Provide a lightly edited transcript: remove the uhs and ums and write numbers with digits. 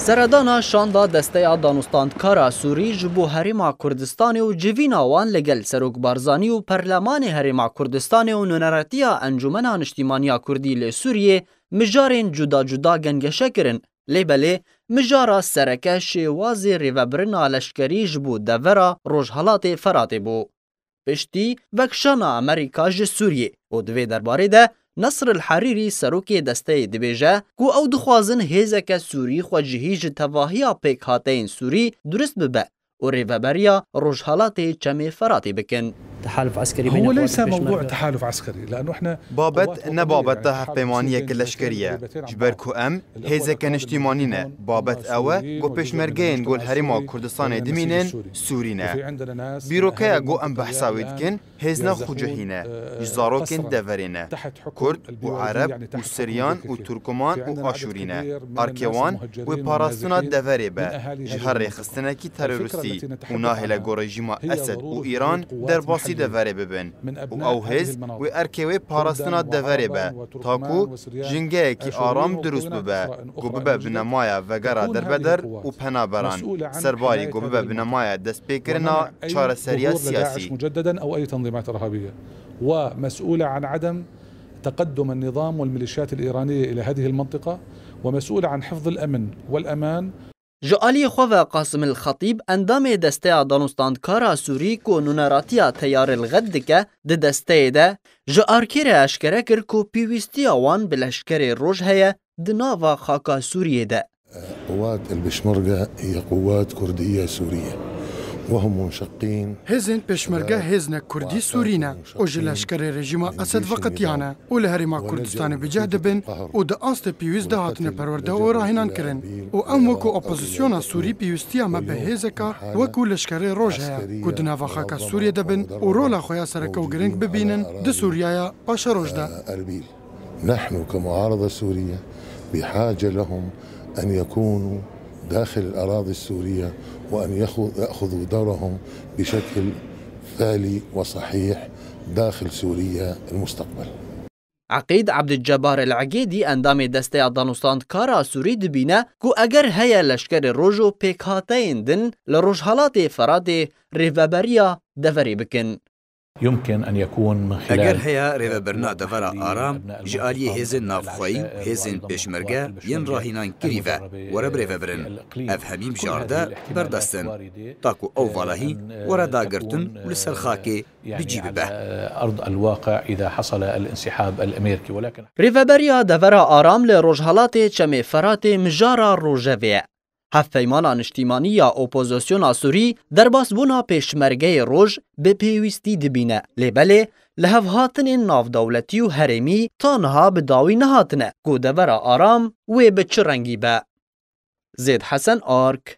سردانا شاندا دسته دانوستاندکارا سوری جبو هریما کردستان و جوینا وان لگل سروک بارزانی و پرلمان هریما کردستان و نونراتیا انجمن انشتیمانیا کردی لسوریه مجارین جدا جدا گنگشه کرن لیبله مجارا سرکه شوازی ریوبرنا لشکری جبو دورا روجهالات فراته بو. پشتی وکشانا امریکا ج سوریه و دوی درباره ده نصر الحریری سروکی دسته دبیجه کو او دخوازن هیزک سوری خو جهیج تواهیا پیک هاتین سوری درست ببه و ریوبریا روجهالات چمی فراتی بکن. تحالف عسكري هو ليس موضوع تحالف عسكري لانه احنا بابت نبابت هفبيمانيه كلشكريه جبركو ام هيزك نشتيمانينه بابت اوه جو بيشمرگين گول هريما كردستان دمينن سورينه بيروكيا جو ام بحساويدكن هزنا خوجهينه جزاروكن دفرينه كرد وعرب وسريان وتركمان واشورينه اركيوان وباراستونا دفريبه جهر خستنكي تيرورستي وناهله جو رژيما اسد وايران درباسي دفره ببن و او هز و ارکوی پاراستنا دفره به تاکو جنگه کی آرام درست ببه گو ببه بنمایه وگره در بدر و پنابران سرباری گو ببه بنمایه دست پیکرنا چار سریه سیاسی مجددا او اي تنظيمات ارهابيه ومسؤوله عن عدم تقدم النظام والميليشيات الايرانيه الى هذه المنطقه ومسؤوله عن حفظ الامن والامان. جعالی خواه قاسم الخطیب اندام دسته دانوستاندکارا سوری کو نونراتیا تیار الغد که ده دسته ده جارکر اشکره کر کو پیویستی آوان بلشکر روش هیا دناوا خاکا سوریه ده. قوات البشمركة هي قوات كردية سورية وهم منشقين. هزن پشمرگه هزن کردی سورینه و جلشکر رژیم اسد وقتیانه و لهریما کردستان بجهد بن و ده آست پیویز ده هاتنه پرورده و راهنان کرن و ام وکو اپوزیسیون سوری پیوستی اما به هزکا وکو لشکر روش هیا کد نوا خاکا سوریه ده بن و رولا خویا سرکو گرنگ ببینن ده سوریایا باش روش ده. نحن كمعارضة سورية بحاجة لهم أن يكونوا داخل الأراضي السورية وأن يأخذوا دورهم بشكل فعلي وصحيح داخل سوريا المستقبل. عقید عبدالجبار العقیدی اندام دسته دانوستاندکارا سوری دبینه کو اگر هیا لشکر روژو پیکاتین دن لروجهالات فراد ریوبریا دفری بکن. يمكن أن يكون من خلال اگر هيا ريفبرنا دفرا آرام جالي هزن نافخوي هزن بشمرگه ين راهينان كريفا ورب ريفبرن افهميم جارده بردستن تاكو او فالاهي وردا قرتن ولسرخاكي بجيب به أرض الواقع إذا حصل الانسحاب الأمريكي. ولكن ريفبريا دفرا آرام لروجهالات چمي فرات مجارا روجوه هفپیمان انشتیمانیا اپوزیسیون سوری در باسبونا پیشمرگه روژ به پیوستی دبینه لیبله لحو هاتن ناف دولتی و هرمی تانها به داوی نهاتنه گو دورا آرام و به چرنگی به. زید حسن آرک